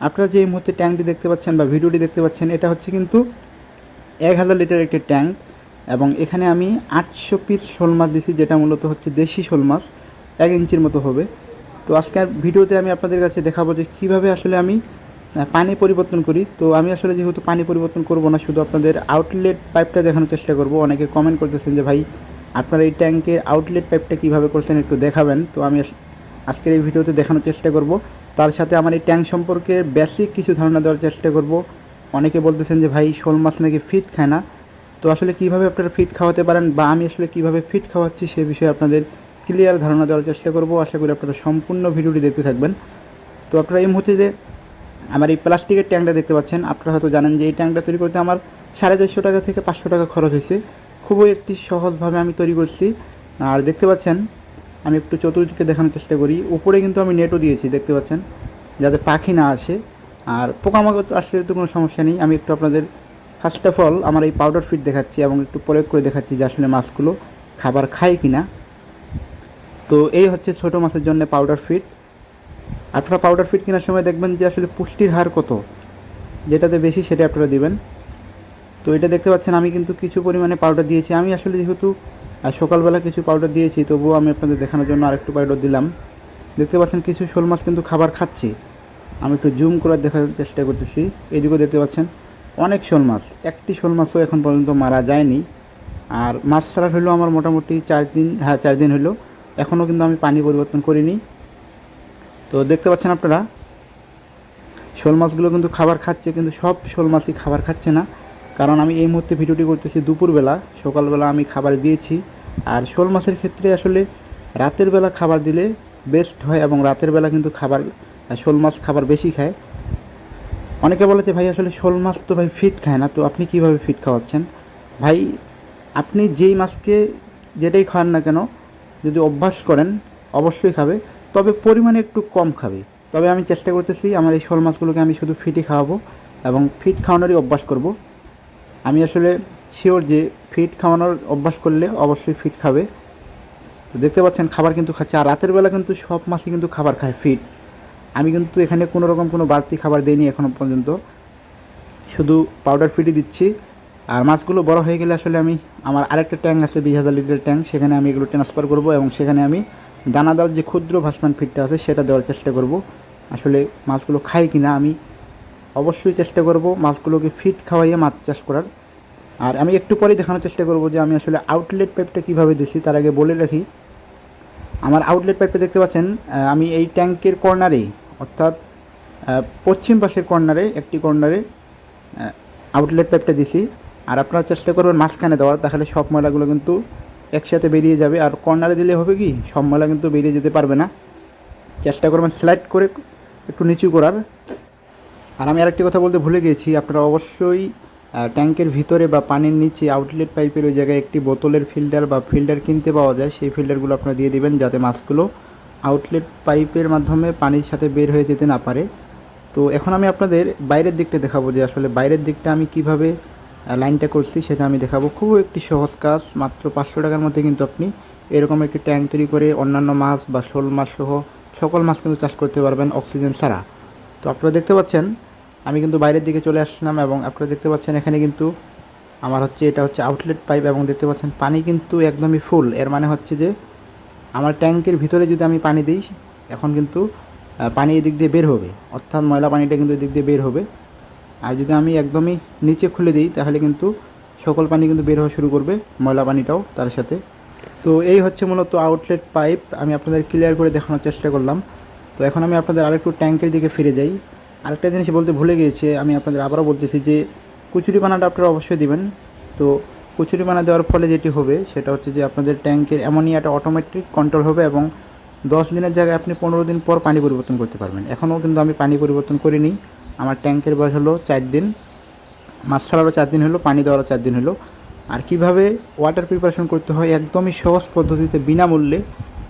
আপনারা যে এই মুহূর্তে ট্যাঙ্কটি দেখতে পাচ্ছেন বা ভিডিওটি দেখতে পাচ্ছেন, এটা হচ্ছে কিন্তু 1000 লিটার একটি ট্যাঙ্ক, এবং এখানে আমি 800 পিস শোল মাছ দিছি, যেটা মূলত হচ্ছে দেশি শোল মাছ, 1 ইঞ্চির মতো হবে। তো আজকের ভিডিওতে আমি আপনাদের কাছে দেখাবো যে কীভাবে আসলে আমি পানি পরিবর্তন করি। তো আমি আসলে যেহেতু পানি পরিবর্তন করব না, শুধু আপনাদের আউটলেট পাইপটা দেখানোর চেষ্টা করব। অনেকে কমেন্ট করতেছেন যে ভাই আপনারা এই ট্যাঙ্কের আউটলেট পাইপটা কীভাবে করছেন একটু দেখাবেন। তো আমি আজকের এই ভিডিওতে দেখানোর চেষ্টা করব, তার সাথে আমার এই ট্যাঙ্ক সম্পর্কে বেসিক কিছু ধারণা দেওয়ার চেষ্টা করব। অনেকে বলতেছেন যে ভাই শোল মাছ নাকি ফিট খায় না, তো আসলে কীভাবে আপনারা ফিট খাওয়াতে পারেন বা আমি আসলে কীভাবে ফিট খাওয়াচ্ছি সে বিষয়ে আপনাদের ক্লিয়ার ধারণা দেওয়ার চেষ্টা করব। আশা করি আপনারা সম্পূর্ণ ভিডিওটি দেখতে থাকবেন। তো আপনারা এই মুহূর্তে যে আমার এই প্লাস্টিকের ট্যাঙ্কটা দেখতে পাচ্ছেন, আপনারা হয়তো জানেন যে এই ট্যাঙ্কটা তৈরি করতে আমার 450 টাকা থেকে 500 টাকা খরচ হয়েছে। খুবই একটি সহজভাবে আমি তৈরি করছি। আর দেখতে পাচ্ছেন আমি একটু চতুর্দিকে দেখানোর চেষ্টা করি, উপরে কিন্তু আমি নেটও দিয়েছি দেখতে পাচ্ছেন, যাতে পাখি না আসে আর পোকামাকড় আসলে তো কোনো সমস্যা নেই। আমি একটু আপনাদের ফার্স্ট অফ অল আমার এই পাউডার ফিট দেখাচ্ছি এবং একটু প্রয়োগ করে দেখাচ্ছি যে আসলে মাছগুলো খাবার খায় কি না। তো এই হচ্ছে ছোটো মাছের জন্য পাউডার ফিট। আপনারা পাউডার ফিট কেনার সময় দেখবেন যে আসলে পুষ্টির হার কত, যেটাতে বেশি সেটা আপনারা দিবেন। তো এটা দেখতে পাচ্ছেন আমি কিন্তু কিছু পরিমাণে পাউডার দিয়েছি। আমি আসলে যেহেতু সকালবেলা কিছু পাউডার দিয়েছি, তবুও আমি আপনাদের দেখানোর জন্য আরেকটু পাউডার দিলাম। দেখতে পাচ্ছেন কিছু শোল মাছ কিন্তু খাবার খাচ্ছে। আমি একটু জুম করে দেখার চেষ্টা করতেছি। এইদিকেও দেখতে পাচ্ছেন অনেক শোল মাছ, একটি শোল মাছও এখন পর্যন্ত মারা যায়নি। আর মাছ ছাড়া হলো আমার মোটামুটি 4 দিন হলো, এখনও কিন্তু আমি পানি পরিবর্তন করিনি। তো দেখতে পাচ্ছেন আপনারা শোল মাছগুলো কিন্তু খাবার খাচ্ছে, কিন্তু সব শোল মাছই খাবার খাচ্ছে না, কারণ আমি এই মুহূর্তে ভিডিওটি করতেছি দুপুরবেলা। সকালবেলা আমি খাবার দিয়েছি। আর শোল মাছের ক্ষেত্রে আসলে রাতের বেলা খাবার দিলে বেস্ট হয়, এবং রাতের বেলা কিন্তু শোল মাছ খাবার বেশি খায়। অনেকে বলে যে ভাই আসলে শোল মাছ তো ভাই ফিট খায় না, তো আপনি কীভাবে ফিট খাওয়াচ্ছেন? ভাই আপনি যেই মাছকে যেটাই খান না কেন, যদি অভ্যাস করেন অবশ্যই খাবে, তবে পরিমাণে একটু কম খাবে। তবে আমি চেষ্টা করতেছি আমার এই শোল মাছগুলোকে আমি শুধু ফিটই খাওয়াবো এবং ফিট খাওয়ানোরই অভ্যাস করব। আমি আসলে শিওর যে ফিট খাওয়ানোর অভ্যাস করলে অবশ্যই ফিট খাবে। তো দেখতে পাচ্ছেন খাবার কিন্তু খাচ্ছে। আর রাতের বেলা কিন্তু সব মাছই কিন্তু খাবার খায় ফিট। আমি কিন্তু এখানে কোনো রকম কোনো বাড়তি খাবার দিইনি এখনও পর্যন্ত, শুধু পাউডার ফিটই দিচ্ছি। আর মাছগুলো বড় হয়ে গেলে আসলে আমি আমার আরেকটা ট্যাঙ্ক আছে 20,000 লিটার ট্যাঙ্ক, সেখানে আমি এগুলো ট্রান্সফার করব এবং সেখানে আমি দানাদার যে ক্ষুদ্র ভাসমান ফিটটা আছে সেটা দেওয়ার চেষ্টা করব। আসলে মাছগুলো খায় কি না আমি অবশ্যই চেষ্টা করব মাছগুলোকে ফিট খাওয়াইয়ে মাছ চাষ করার। আর আমি একটু পরেই দেখানোর চেষ্টা করব যে আমি আসলে আউটলেট পাইপটা কীভাবে দিচ্ছি। তার আগে বলে রাখি, আমার আউটলেট পাইপটা দেখতে পাচ্ছেন আমি এই ট্যাঙ্কের কর্নারে, অর্থাৎ পশ্চিম পাশের কর্নারে একটি কর্নারে আউটলেট পাইপটা দিছি। আর আপনারা চেষ্টা করবেন মাঝখানে দেওয়ার, তাহলে সব ময়লাগুলো কিন্তু একসাথে বেরিয়ে যাবে। আর কর্নারে দিলে হবে কি, সব ময়লা কিন্তু বেরিয়ে যেতে পারবে না। চেষ্টা করবেন স্লাইড করে একটু নিচু করার। আর আমি আরেকটি কথা বলতে ভুলে গিয়েছি, আপনারা অবশ্যই ট্যাঙ্কের ভিতরে বা পানির নিচে আউটলেট পাইপের ওই জায়গায় একটি বোতলের ফিল্টার বা ফিল্টার কিনতে পাওয়া যায়, সেই ফিল্টারগুলো আপনারা দিয়ে দিবেন, যাতে মাছগুলো আউটলেট পাইপের মাধ্যমে পানির সাথে বের হয়ে যেতে না পারে। তো এখন আমি আপনাদের বাইরের দিকটা দেখাবো যে আসলে বাইরের দিকটা আমি কিভাবে লাইনটা করছি সেটা আমি দেখাবো। খুব একটি সহজ কাজ, মাত্র 500 টাকার মধ্যে কিন্তু আপনি এরকম একটি ট্যাঙ্ক তৈরি করে অন্যান্য মাছ বা শোল মাছ সহ সকল মাছ কিন্তু চাষ করতে পারবেন অক্সিজেন ছাড়া। তো আপনারা দেখতে পাচ্ছেন আমি কিন্তু বাইরের দিকে চলে আসলাম, এবং আপনারা দেখতে পাচ্ছেন এখানে কিন্তু আমার এটা হচ্ছে আউটলেট পাইপ, এবং দেখতে পাচ্ছেন পানি কিন্তু একদমই ফুল। এর মানে হচ্ছে যে আমার ট্যাঙ্কের ভিতরে যদি আমি পানি দিই, এখন কিন্তু পানি এদিক দিয়ে বের হবে, অর্থাৎ ময়লা পানিটা কিন্তু এদিক দিয়ে বের হবে। আর যদি আমি একদমই নিচে খুলে দিই, তাহলে কিন্তু সকল পানি কিন্তু বের হওয়া শুরু করবে, ময়লা পানিটাও তার সাথে। তো এই হচ্ছে মূলত আউটলেট পাইপ, আমি আপনাদের ক্লিয়ার করে দেখানোর চেষ্টা করলাম। তো এখন আমি আপনাদের আরেকটু ট্যাঙ্কের দিকে ফিরে যাই। আরেকটা জিনিস বলতে ভুলে গিয়েছি, আমি আপনাদের আবারও বলতেছি যে কচুরিপানাটা আপনারা অবশ্যই দিবেন। তো কচুরিপানা দেওয়ার ফলে যেটি হবে সেটা হচ্ছে যে আপনাদের ট্যাঙ্কের অ্যামোনিয়াটা অটোমেটিক কন্ট্রোল হবে, এবং 10 দিনের জায়গায় আপনি 15 দিন পর পানি পরিবর্তন করতে পারবেন। এখনও কিন্তু আমি পানি পরিবর্তন করিনি, আমার ট্যাঙ্কের বয়স হলো 4 দিন, মাছ ছাড়ারও 4 দিন হলো, পানি দেওয়ারও 4 দিন হলো। আর কিভাবে ওয়াটার প্রিপারেশন করতে হয় একদমই সহজ পদ্ধতিতে বিনামূল্যে,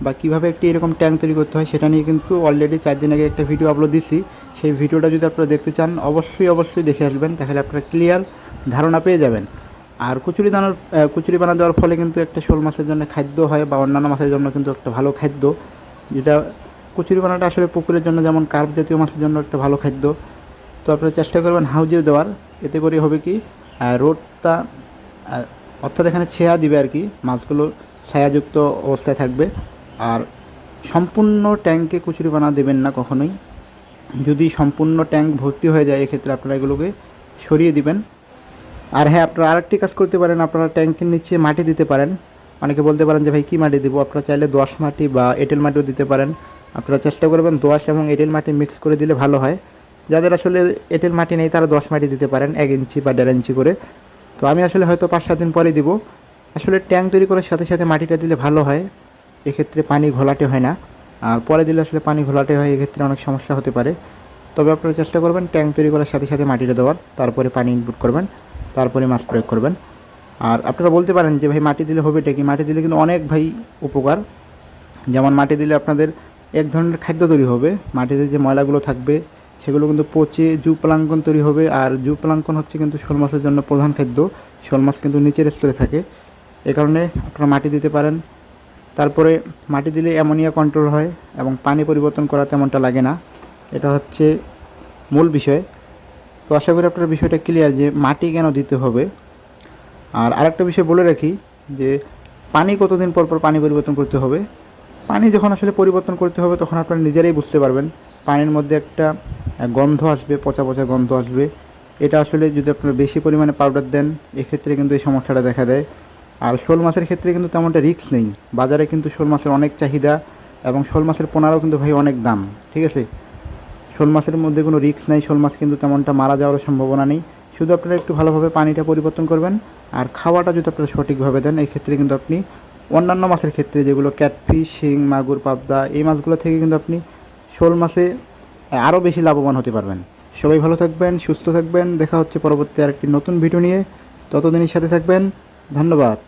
বা কীভাবে একটি এরকম ট্যাঙ্ক তৈরি করতে হয় সেটা নিয়ে কিন্তু অলরেডি 4 দিন আগে একটা ভিডিও আপলোড দিচ্ছি। সেই ভিডিওটা যদি আপনারা দেখতে চান অবশ্যই দেখে আসবেন, তাহলে আপনারা ক্লিয়ার ধারণা পেয়ে যাবেন। আর কচুরিপানা দেওয়ার ফলে কিন্তু একটা শোল মাছের জন্য খাদ্য হয়, বা অন্যান্য মাছের জন্য কিন্তু একটা ভালো খাদ্য, যেটা কচুরিপানাটা আসলে পুকুরের জন্য যেমন কার্প জাতীয় মাছের জন্য একটা ভালো খাদ্য, তো আপনারা চেষ্টা করবেন হাউজেও দেওয়ার, এতে করে হবে কি রোদটা অর্থাৎ এখানে ছেয়া দিবে আর কি, মাছগুলো ছায়াযুক্ত অবস্থায় থাকবে। আর সম্পূর্ণ ট্যাঙ্কে কচুরিপানা দেবেন না কখনোই। যদি সম্পূর্ণ ট্যাঙ্ক ভর্তি হয়ে যায় এক্ষেত্রে আপনারা এগুলোকে সরিয়ে দিবেন। আর হ্যাঁ, আপনারা আরেকটি কাজ করতে পারেন, আপনারা ট্যাঙ্কের নিচে মাটি দিতে পারেন। অনেকে বলতে পারেন যে ভাই কী মাটি দেবো, আপনারা চাইলে দোআঁশ মাটি বা এঁটেল মাটিও দিতে পারেন। আপনারা চেষ্টা করবেন দোআঁশ এবং এঁটেল মাটি মিক্স করে দিলে ভালো হয়। যাদের আসলে এঁটেল মাটি নেই তারা দোআঁশ মাটি দিতে পারেন 1 ইঞ্চি বা 1.5 ইঞ্চি করে। তো আমি আসলে হয়তো 5-7 দিন পরে দিব। আসলে ট্যাঙ্ক তৈরি করার সাথে সাথে মাটিটা দিলে ভালো হয়, এক্ষেত্রে পানি ঘোলাটে হয় না। আর পরে দিলে আসলে পানি ঘোলাটে হয়, এক্ষেত্রে অনেক সমস্যা হতে পারে। তবে আপনারা চেষ্টা করবেন ট্যাঙ্ক তৈরি করার সাথে সাথে মাটিটা দেওয়ার, তারপরে পানি ইনপুট করবেন, তারপরে মাছ প্রয়োগ করবেন। আর আপনারা বলতে পারেন যে ভাই মাটি দিলে হবে এটা কি, মাটি দিলে কিন্তু অনেক ভাই উপকার। যেমন মাটি দিলে আপনাদের এক ধরনের খাদ্য তৈরি হবে, মাটিতে যে ময়লাগুলো থাকবে সেগুলো কিন্তু পচে জুপ্লাঙ্কন তৈরি হবে। আর জুপ্লাঙ্কন হচ্ছে কিন্তু শোল মাছের জন্য প্রধান খাদ্য। শোল মাছ কিন্তু নিচের স্তরে থাকে, এ কারণে আপনারা মাটি দিতে পারেন। তারপরে মাটি দিলে অ্যামোনিয়া কন্ট্রোল হয় এবং পানি পরিবর্তন করা তেমনটা লাগে না, এটা হচ্ছে মূল বিষয়। তো আশা করি আপনার বিষয়টা ক্লিয়ার যে মাটি কেন দিতে হবে। আর আরেকটা বিষয় বলে রাখি যে পানি কতদিন পর পর পানি পরিবর্তন করতে হবে। পানি যখন আসলে পরিবর্তন করতে হবে তখন আপনারা নিজেরাই বুঝতে পারবেন, পানির মধ্যে একটা গন্ধ আসবে, পচা পচা গন্ধ আসবে। এটা আসলে যদি আপনারা বেশি পরিমাণে পাউডার দেন এক্ষেত্রে কিন্তু এই সমস্যাটা দেখা দেয়। আর শোল মাছের ক্ষেত্রে কিন্তু তেমনটা রিস্ক নেই, বাজারে কিন্তু শোল মাছের অনেক চাহিদা এবং শোল মাছের পোনারও কিন্তু ভাই অনেক দাম, ঠিক আছে। শোল মাছের মধ্যে কোনো রিস্ক নাই, শোল মাছ কিন্তু তেমনটা মারা যাওয়ার সম্ভাবনা নেই। শুধু আপনারা একটু ভালোভাবে পানিটা পরিবর্তন করবেন আর খাওয়াটা যদি আপনারা সঠিকভাবে দেন এই ক্ষেত্রে কিন্তু আপনি অন্যান্য মাছের ক্ষেত্রে যেগুলো ক্যাটফিশ, শিং, মাগুর, পাবদা এই মাছগুলো থেকে কিন্তু আপনি শোল মাছে আরও বেশি লাভবান হতে পারবেন। সবাই ভালো থাকবেন, সুস্থ থাকবেন, দেখা হচ্ছে পরবর্তী আরেকটি নতুন ভিডিও নিয়ে। ততদিনের সাথে থাকবেন, ধন্যবাদ।